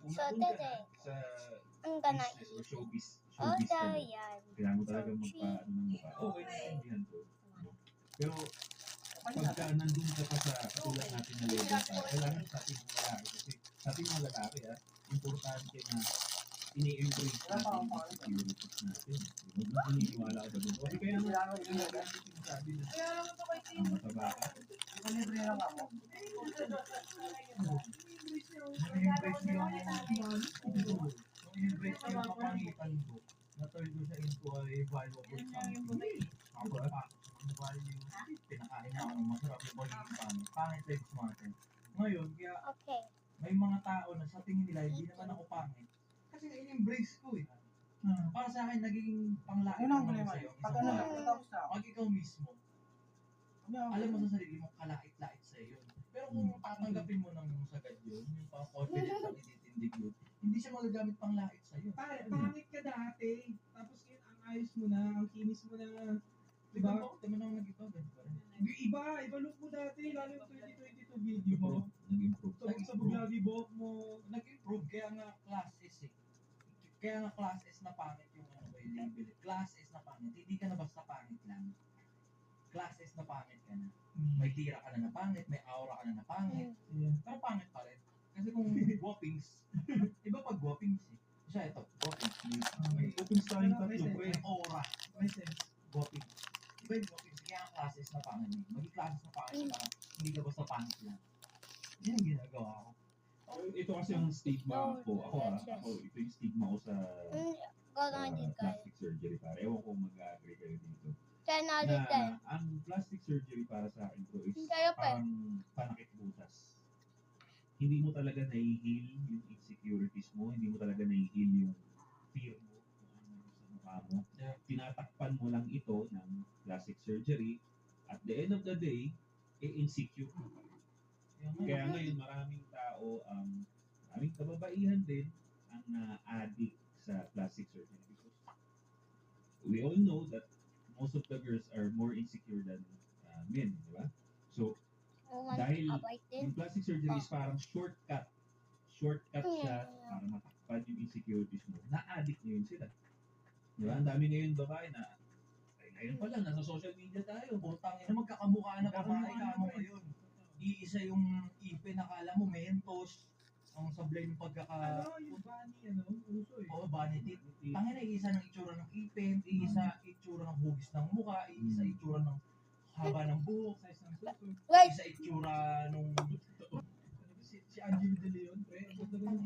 kung So, nandun ka today, na sa I'm gonna business or eat. showbiz Oh, ka na, yan. kailangan mo talaga So, magpaano ng mukha. Okay, naiintindihan ko. No? Pero pagka nandun ka pa sa katulad natin na level tayo, kailangan sa ating mga lalaki kasi sa ating mga lalaki importante na ini-embrace natin yung insecurities natin. Huwag mo naniniwala ka ba doon? Kasi kaya nga sinasabi na ang mataba ka. Nang-embrace mo yung kapangitan ko na turn ko siya into a valuable something. Ang value, pinakain na ako ng masarap yung pagiging pangit lives matter. Ngayon, kaya Okay. may mga tao na sa tingin nila hindi naman ako pangit kasi in-embrace ko eh. Para sa akin, naging panglait naman sa'yo. Pag ikaw mismo, alam mo sa sarili mo, kalait-lait sa'yo yun. Pero kung tatanggapin mo ng sagad yun, yung confident na ititindig yun, hindi siya magagamit pang lait sa'yo. Pangit ka dati, tapos yun, ang ayos mo na, ang kinis mo na. Diba? Tama na ako nag-iba, ganun pa rin. Iba look mo dati, lalo yung 2022 video mo. Nag-improve. Sa buglagi buhok mo. Nag-improve, kaya nga class S eh. Kaya nga class S na pangit yung ano ko yung label. Class S na pangit, hindi ka na basta pangit lang. Class S na pangit ka na. May tira ka na pangit, may aura ka na pangit. Pero pangit pa rin. Kasi kung guwapings, iba pag guwapings eh. Siya ito, guwapings. May Guwapings tayong tatlo. may aura. May sense. Guwapings. Iba yung guwapings, kaya ang classes na pangit eh. Maging classes na pangit ka, hindi ka basta pangit lang. Yan ang ginagawa ko. Ito kasi yung stigma ko. Ako, ito yung stigma ko sa Gagawin din kayo. plastic surgery para. Ewan ko mag-agree kayo dito. 10 out of 10. Na ang plastic surgery para sa akin bro is Kayo pa. parang panakit butas. Hindi mo talaga nai-heal yung insecurities mo, hindi mo talaga nai-heal yung fear mo kung ano sa mukha mo. Yeah. Tinatakpan mo lang ito ng plastic surgery. At the end of the day, insecure ka pa rin. Kaya ngayon maraming tao, maraming kababaihan din ang na-addict sa plastic surgery because we all know that most of the girls are more insecure than men, di ba? So, dahil yung plastic surgery is parang shortcut siya para matakpan yung insecurities mo. Na-addict na yun sila. Di ba? Ang dami ngayon babae na ngayon pa lang, nasa social media tayo. Putang ina, magkakamukha na babae ka mo ngayon. Iisa yung ipin, nakala mo mentos. Ang sablay ng pagkaka... Yung bunny, uso eh. Oo, bunny teeth. Tangina, iisa ng itsura ng ipin, iisa itsura ng hugis ng mukha, iisa itsura ng haba ng buhok, Size ng suso. Wait. iisa itsura nung... Si Angelo De Leon, pre. Ang ganda rin yung